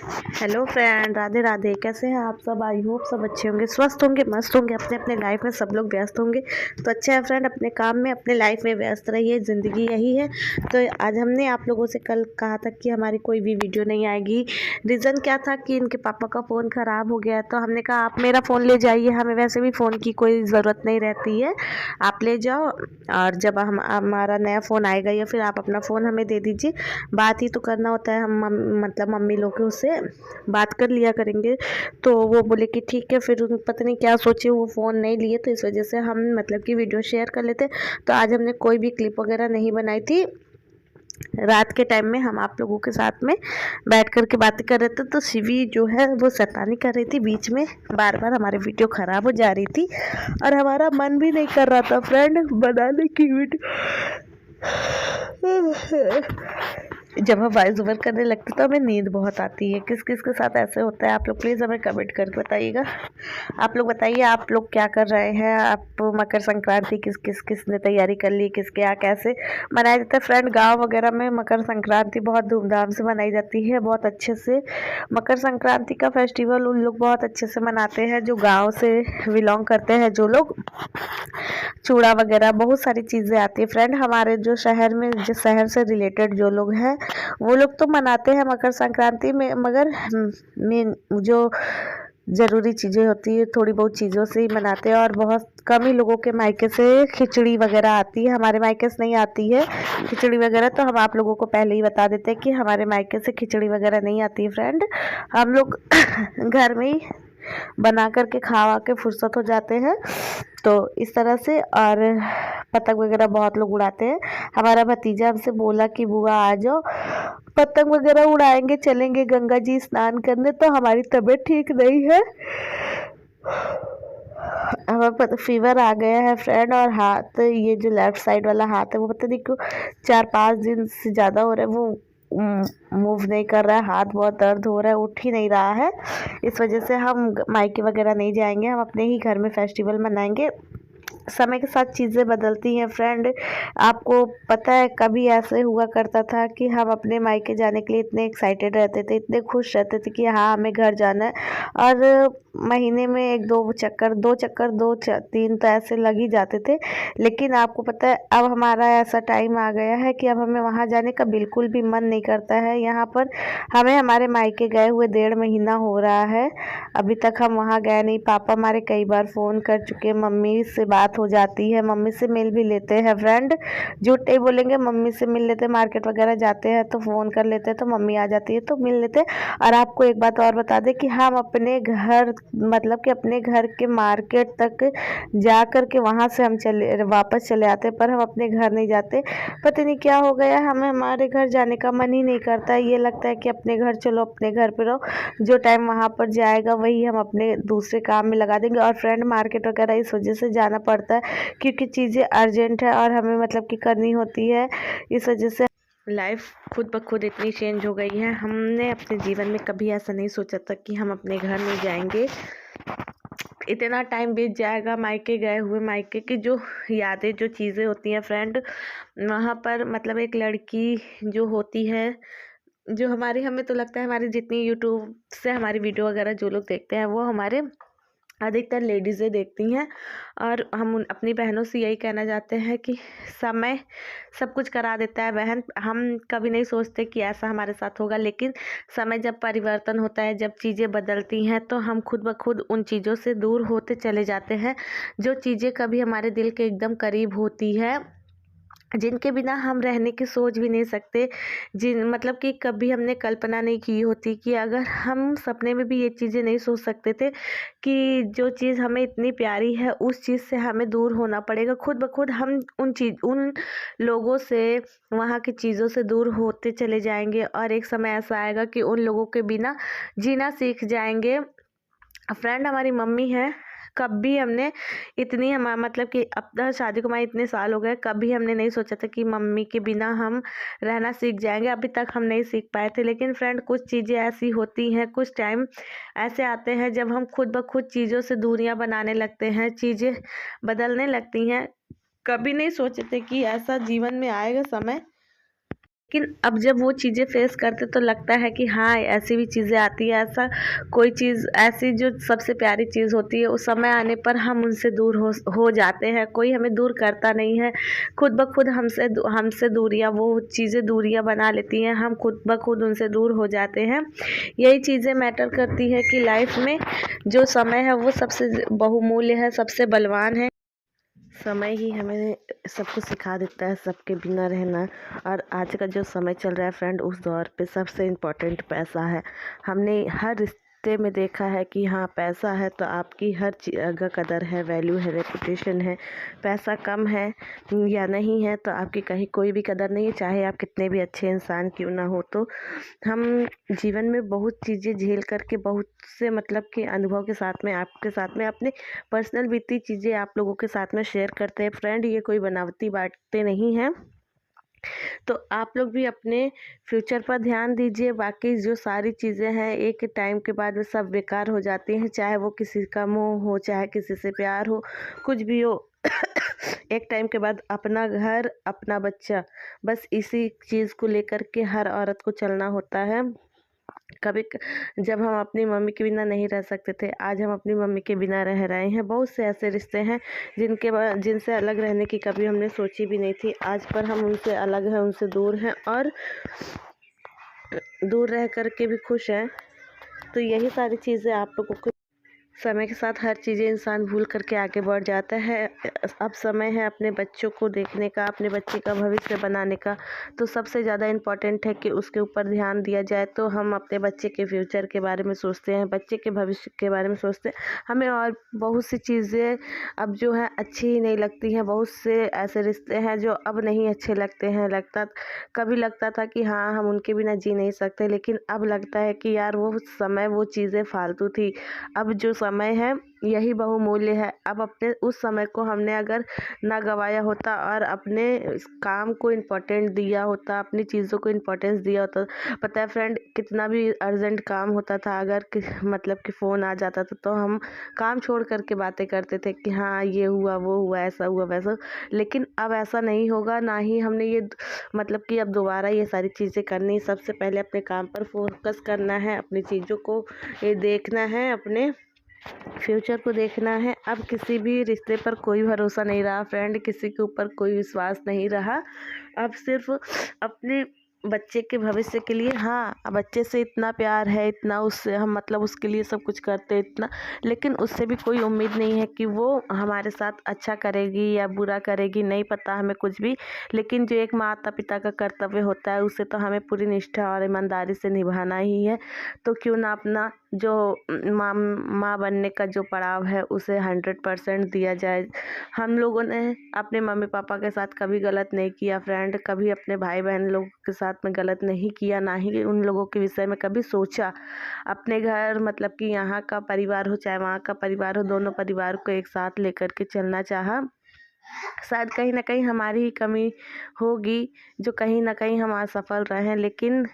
Hello friend, Radhe Radhe. कैसे हैं आप सब? आई होप सब अच्छे होंगे, स्वस्थ होंगे, मस्त होंगे। अपने अपने लाइफ में सब लोग व्यस्त होंगे तो अच्छा है फ्रेंड, अपने काम में अपने लाइफ में व्यस्त रहिए, ज़िंदगी यही है। तो आज हमने आप लोगों से कल कहा था कि हमारी कोई भी वीडियो नहीं आएगी। रीज़न क्या था कि इनके पापा का फ़ोन ख़राब हो गया, तो हमने कहा आप मेरा फ़ोन ले जाइए, हमें वैसे भी फ़ोन की कोई ज़रूरत नहीं रहती है, आप ले जाओ। और जब हमारा नया फ़ोन आएगा या फिर आप अपना फ़ोन हमें दे दीजिए, बात ही तो करना होता है। हम मतलब मम्मी लोग उससे बात कर लिया करेंगे। तो वो बोले कि ठीक है। फिर पता नहीं क्या सोचे, वो फ़ोन नहीं लिए, तो इस वजह से हम मतलब कि वीडियो शेयर कर लेते। तो आज हमने कोई भी क्लिप वगैरह नहीं बनाई थी। रात के टाइम में हम आप लोगों के साथ में बैठ कर के बातें कर रहे थे, तो शिवी जो है वो शैतानी कर रही थी बीच में, बार बार हमारी वीडियो ख़राब हो जा रही थी और हमारा मन भी नहीं कर रहा था फ्रेंड बनाने की वीडियो। जब हम वॉइस ओवर करने लगते तो हमें नींद बहुत आती है। किस किस के साथ ऐसे होता है? आप लोग प्लीज़ हमें कमेंट करके बताइएगा। आप लोग बताइए, आप लोग क्या कर रहे हैं? आप मकर संक्रांति किसने तैयारी कर ली, किसके यहाँ कैसे मनाया जाता है? फ्रेंड, गांव वगैरह में मकर संक्रांति बहुत धूमधाम से मनाई जाती है, बहुत अच्छे से। मकर संक्रांति का फेस्टिवल उन लोग बहुत अच्छे से मनाते हैं जो गाँव से बिलोंग करते हैं, जो लोग चूड़ा वगैरह बहुत सारी चीज़ें आती है फ्रेंड। हमारे जो शहर में, जो शहर से रिलेटेड जो लोग हैं वो लोग तो मनाते हैं मकर संक्रांति में, मगर मेन जो ज़रूरी चीज़ें होती है थोड़ी बहुत चीज़ों से ही मनाते हैं। और बहुत कम ही लोगों के मायके से खिचड़ी वगैरह आती है, हमारे मायके से नहीं आती है खिचड़ी वगैरह। तो हम आप लोगों को पहले ही बता देते हैं कि हमारे मायके से खिचड़ी वगैरह नहीं आती है फ्रेंड। हम लोग घर में ही बना करके खा के फुर्सत हो जाते हैं, तो इस तरह से। और पतंग वगैरह बहुत लोग उड़ाते हैं। हमारा भतीजा हमसे बोला कि बुआ आ जाओ, पतंग वगैरह उड़ाएंगे, चलेंगे गंगा जी स्नान करने। तो हमारी तबीयत ठीक नहीं है, हमें फीवर आ गया है फ्रेंड। और हाथ, ये जो लेफ्ट साइड वाला हाथ है वो पता नहीं क्यों 4-5 दिन से ज़्यादा हो रहा है, वो मूव नहीं कर रहा है, हाथ बहुत दर्द हो रहा है, उठ ही नहीं रहा है। इस वजह से हम मायके वगैरह नहीं जाएंगे, हम अपने ही घर में फेस्टिवल मनाएंगे। समय के साथ चीज़ें बदलती हैं फ्रेंड। आपको पता है, कभी ऐसे हुआ करता था कि हम अपने मायके जाने के लिए इतने एक्साइटेड रहते थे, इतने खुश रहते थे कि हाँ हमें घर जाना है। और महीने में 1-2 चक्कर, 2 चक्कर, 2-3 तो ऐसे लग ही जाते थे। लेकिन आपको पता है, अब हमारा ऐसा टाइम आ गया है कि अब हमें वहाँ जाने का बिल्कुल भी मन नहीं करता है। यहाँ पर हमें हमारे मायके गए हुए 1.5 महीना हो रहा है, अभी तक हम वहाँ गए नहीं। पापा हमारे कई बार फ़ोन कर चुके, मम्मी से बात हो जाती है, मम्मी से मिल भी लेते हैं फ्रेंड। झूठ नहीं बोलेंगे, मम्मी से मिल लेते हैं। मार्केट वगैरह जाते हैं तो फ़ोन कर लेते हैं, तो मम्मी आ जाती है तो मिल लेते हैं। और आपको एक बात और बता दें कि हम अपने घर, मतलब कि अपने घर के मार्केट तक जा कर के वहाँ से हम वापस चले आते, पर हम अपने घर नहीं जाते। पता नहीं क्या हो गया, हमें हमारे घर जाने का मन ही नहीं करता है। ये लगता है कि अपने घर चलो, अपने घर पे रहो, जो टाइम वहाँ पर जाएगा वही हम अपने दूसरे काम में लगा देंगे। और फ्रेंड, मार्केट वगैरह इस वजह से जाना पड़ता है क्योंकि चीज़ें अर्जेंट है और हमें मतलब कि करनी होती है। इस वजह से लाइफ खुद ब खुद इतनी चेंज हो गई है। हमने अपने जीवन में कभी ऐसा नहीं सोचा था कि हम अपने घर नहीं जाएंगे, इतना टाइम बीत जाएगा मायके गए हुए। मायके की जो यादें, जो चीज़ें होती हैं फ्रेंड, वहाँ पर मतलब एक लड़की जो होती है, जो हमारी, हमें तो लगता है हमारी जितनी यूट्यूब से हमारी वीडियो वगैरह जो लोग देखते हैं वो हमारे अधिकतर लेडीज़ें देखती हैं। और हम अपनी बहनों से यही कहना चाहते हैं कि समय सब कुछ करा देता है बहन। हम कभी नहीं सोचते कि ऐसा हमारे साथ होगा, लेकिन समय जब परिवर्तन होता है, जब चीज़ें बदलती हैं, तो हम खुद ब खुद उन चीज़ों से दूर होते चले जाते हैं। जो चीज़ें कभी हमारे दिल के एकदम करीब होती है, जिनके बिना हम रहने की सोच भी नहीं सकते, जिन मतलब कि कभी हमने कल्पना नहीं की होती, कि अगर हम सपने में भी ये चीज़ें नहीं सोच सकते थे कि जो चीज़ हमें इतनी प्यारी है उस चीज़ से हमें दूर होना पड़ेगा। खुद ब खुद हम उन लोगों से, वहाँ की चीज़ों से दूर होते चले जाएंगे और एक समय ऐसा आएगा कि उन लोगों के बिना जीना सीख जाएंगे। फ्रेंड, हमारी मम्मी है, कभी हमने इतनी, हम मतलब कि अब तक शादी को हमारे इतने साल हो गए, कभी हमने नहीं सोचा था कि मम्मी के बिना हम रहना सीख जाएंगे। अभी तक हम नहीं सीख पाए थे, लेकिन फ्रेंड कुछ चीज़ें ऐसी होती हैं, कुछ टाइम ऐसे आते हैं जब हम खुद ब खुद चीज़ों से दूरियां बनाने लगते हैं, चीज़ें बदलने लगती हैं। कभी नहीं सोचे थे कि ऐसा जीवन में आएगा समय। लेकिन अब जब वो चीज़ें फेस करते तो लगता है कि हाँ, ऐसी भी चीज़ें आती है। ऐसा कोई चीज़ ऐसी जो सबसे प्यारी चीज़ होती है, उस समय आने पर हम उनसे दूर हो जाते हैं। कोई हमें दूर करता नहीं है, खुद ब खुद हमसे दूरियाँ वो चीज़ें दूरियाँ बना लेती हैं, हम खुद ब खुद उनसे दूर हो जाते हैं। यही चीज़ें मैटर करती है कि लाइफ में जो समय है वो सबसे बहुमूल्य है, सबसे बलवान है। समय ही हमें सब कुछ सिखा देता है, सबके बिना रहना। और आज का जो समय चल रहा है फ्रेंड, उस दौर पे सबसे इम्पोर्टेंट पैसा है। हमने हर रिश्ते में देखा है कि हाँ, पैसा है तो आपकी हर जगह कदर है, वैल्यू है, रेपुटेशन है। पैसा कम है या नहीं है तो आपकी कहीं कोई भी कदर नहीं है, चाहे आप कितने भी अच्छे इंसान क्यों ना हो। तो हम जीवन में बहुत चीज़ें झेल करके, बहुत से मतलब कि अनुभव के साथ में, आपके साथ में अपने पर्सनल बीती चीज़ें आप लोगों के साथ में शेयर करते हैं फ्रेंड। ये कोई बनावटी बातें नहीं हैं। तो आप लोग भी अपने फ्यूचर पर ध्यान दीजिए। बाकी जो सारी चीज़ें हैं एक टाइम के बाद में सब बेकार हो जाती हैं, चाहे वो किसी का मोह हो, चाहे किसी से प्यार हो, कुछ भी हो। एक टाइम के बाद अपना घर, अपना बच्चा, बस इसी चीज़ को लेकर के हर औरत को चलना होता है। कभी जब हम अपनी मम्मी के बिना नहीं रह सकते थे, आज हम अपनी मम्मी के बिना रह रहे हैं। बहुत से ऐसे रिश्ते हैं जिनसे अलग रहने की कभी हमने सोची भी नहीं थी, आज पर हम उनसे अलग हैं, उनसे दूर हैं और दूर रह कर के भी खुश हैं। तो यही सारी चीज़ें आप लोगों को समय के साथ हर चीज़ें इंसान भूल करके आगे बढ़ जाता है। अब समय है अपने बच्चों को देखने का, अपने बच्चे का भविष्य बनाने का। तो सबसे ज़्यादा इम्पोर्टेंट है कि उसके ऊपर ध्यान दिया जाए। तो हम अपने बच्चे के फ्यूचर के बारे में सोचते हैं, बच्चे के भविष्य के बारे में सोचते हैं। हमें और बहुत सी चीज़ें अब जो है अच्छी ही नहीं लगती हैं। बहुत से ऐसे रिश्ते हैं जो अब नहीं अच्छे लगते हैं। कभी लगता था कि हाँ, हम उनके बिना जी नहीं सकते, लेकिन अब लगता है कि यार वो समय, वो चीज़ें फालतू थी। अब जो समय है यही बहुमूल्य है। अब अपने उस समय को हमने अगर ना गंवाया होता और अपने इस काम को इम्पोर्टेंट दिया होता, अपनी चीज़ों को इम्पोर्टेंस दिया होता। पता है फ्रेंड, कितना भी अर्जेंट काम होता था, अगर मतलब कि फ़ोन आ जाता था तो हम काम छोड़ कर के बातें करते थे कि हाँ, ये हुआ, वो हुआ, ऐसा हुआ, वैसा हुआ। लेकिन अब ऐसा नहीं होगा, ना ही हमने ये मतलब कि अब दोबारा ये सारी चीज़ें करनी। सबसे पहले अपने काम पर फोकस करना है, अपनी चीज़ों को ये देखना है, अपने फ्यूचर को देखना है। अब किसी भी रिश्ते पर कोई भरोसा नहीं रहा फ्रेंड, किसी के ऊपर कोई विश्वास नहीं रहा। अब सिर्फ अपने बच्चे के भविष्य के लिए, हाँ, बच्चे से इतना प्यार है, इतना उससे हम मतलब उसके लिए सब कुछ करते हैं इतना, लेकिन उससे भी कोई उम्मीद नहीं है कि वो हमारे साथ अच्छा करेगी या बुरा करेगी, नहीं पता हमें कुछ भी। लेकिन जो एक माता पिता का कर्तव्य होता है, उसे तो हमें पूरी निष्ठा और ईमानदारी से निभाना ही है। तो क्यों ना अपना जो माँ बनने का जो पड़ाव है उसे 100% दिया जाए। हम लोगों ने अपने मम्मी पापा के साथ कभी गलत नहीं किया फ्रेंड, कभी अपने भाई बहन लोगों के साथ में गलत नहीं किया, ना ही उन लोगों के विषय में कभी सोचा। अपने घर मतलब कि यहाँ का परिवार हो चाहे वहाँ का परिवार हो, दोनों परिवार को एक साथ लेकर के चलना चाहा। शायद कहीं ना कहीं हमारी ही कमी होगी जो कहीं ना कहीं हम असफल रहे हैं, लेकिन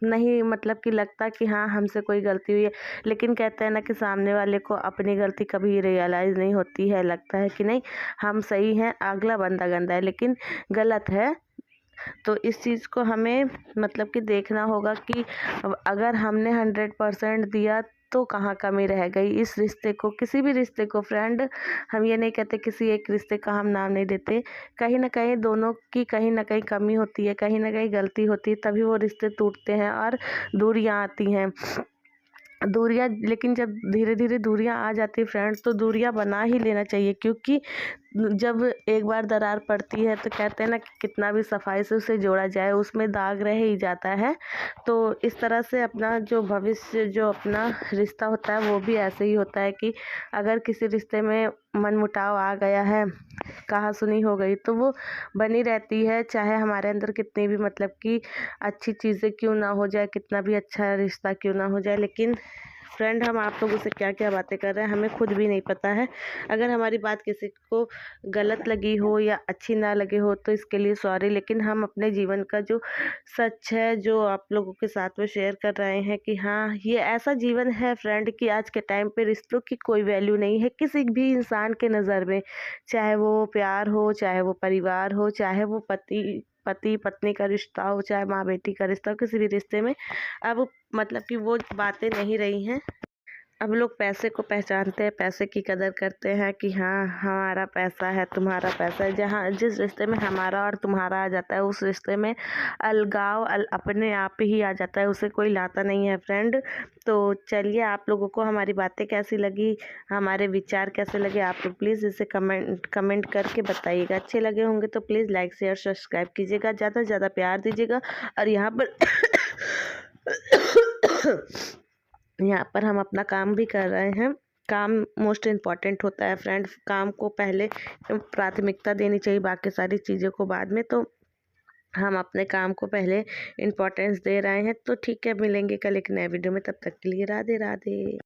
नहीं मतलब कि लगता कि हाँ, हमसे कोई गलती हुई है। लेकिन कहते हैं ना कि सामने वाले को अपनी गलती कभी रियलाइज़ नहीं होती है, लगता है कि नहीं, हम सही हैं, अगला बंदा गंदा है, लेकिन गलत है। तो इस चीज़ को हमें मतलब कि देखना होगा कि अगर हमने 100% दिया तो कहाँ कमी रह गई। इस रिश्ते को, किसी भी रिश्ते को फ्रेंड, हम ये नहीं कहते, किसी एक रिश्ते का हम नाम नहीं देते, कहीं ना कहीं दोनों की कहीं ना कहीं कमी होती है, कहीं ना कहीं गलती होती है, तभी वो रिश्ते टूटते हैं और दूरियां आती हैं। दूरियां, लेकिन जब धीरे धीरे दूरियां आ जाती है फ्रेंड्स, तो दूरियां बना ही लेना चाहिए, क्योंकि जब एक बार दरार पड़ती है तो कहते हैं ना कि कितना भी सफाई से उसे जोड़ा जाए, उसमें दाग रह ही जाता है। तो इस तरह से अपना जो भविष्य, जो अपना रिश्ता होता है वो भी ऐसे ही होता है कि अगर किसी रिश्ते में मनमुटाव आ गया है, कहा-सुनी हो गई, तो वो बनी रहती है, चाहे हमारे अंदर कितनी भी मतलब कि अच्छी चीज़ें क्यों ना हो जाए, कितना भी अच्छा रिश्ता क्यों ना हो जाए। लेकिन फ्रेंड, हम आप लोगों से क्या क्या बातें कर रहे हैं हमें खुद भी नहीं पता है। अगर हमारी बात किसी को गलत लगी हो या अच्छी ना लगे हो तो इसके लिए सॉरी, लेकिन हम अपने जीवन का जो सच है, जो आप लोगों के साथ में शेयर कर रहे हैं कि हाँ, ये ऐसा जीवन है फ्रेंड कि आज के टाइम पे रिश्तों की कोई वैल्यू नहीं है किसी भी इंसान के नज़र में। चाहे वो प्यार हो, चाहे वो परिवार हो, चाहे वो पति पति पत्नी का रिश्ता हो, चाहे माँ बेटी का रिश्ता हो, किसी भी रिश्ते में अब मतलब कि वो बातें नहीं रही हैं। अब लोग पैसे को पहचानते हैं, पैसे की कदर करते हैं कि हाँ हमारा पैसा है, तुम्हारा पैसा है। जहाँ जिस रिश्ते में हमारा और तुम्हारा आ जाता है, उस रिश्ते में अलगाव अपने आप ही आ जाता है, उसे कोई लाता नहीं है फ्रेंड। तो चलिए, आप लोगों को हमारी बातें कैसी लगी, हमारे विचार कैसे लगे, आप लोग प्लीज़ इसे कमेंट करके बताइएगा। अच्छे लगे होंगे तो प्लीज़ लाइक शेयर सब्सक्राइब कीजिएगा, ज़्यादा से ज़्यादा प्यार दीजिएगा। और यहाँ पर हम अपना काम भी कर रहे हैं। काम मोस्ट इम्पॉर्टेंट होता है फ्रेंड, काम को पहले प्राथमिकता देनी चाहिए, बाकी सारी चीज़ों को बाद में। तो हम अपने काम को पहले इम्पोर्टेंस दे रहे हैं। तो ठीक है, मिलेंगे कल एक नए वीडियो में, तब तक के लिए राधे राधे।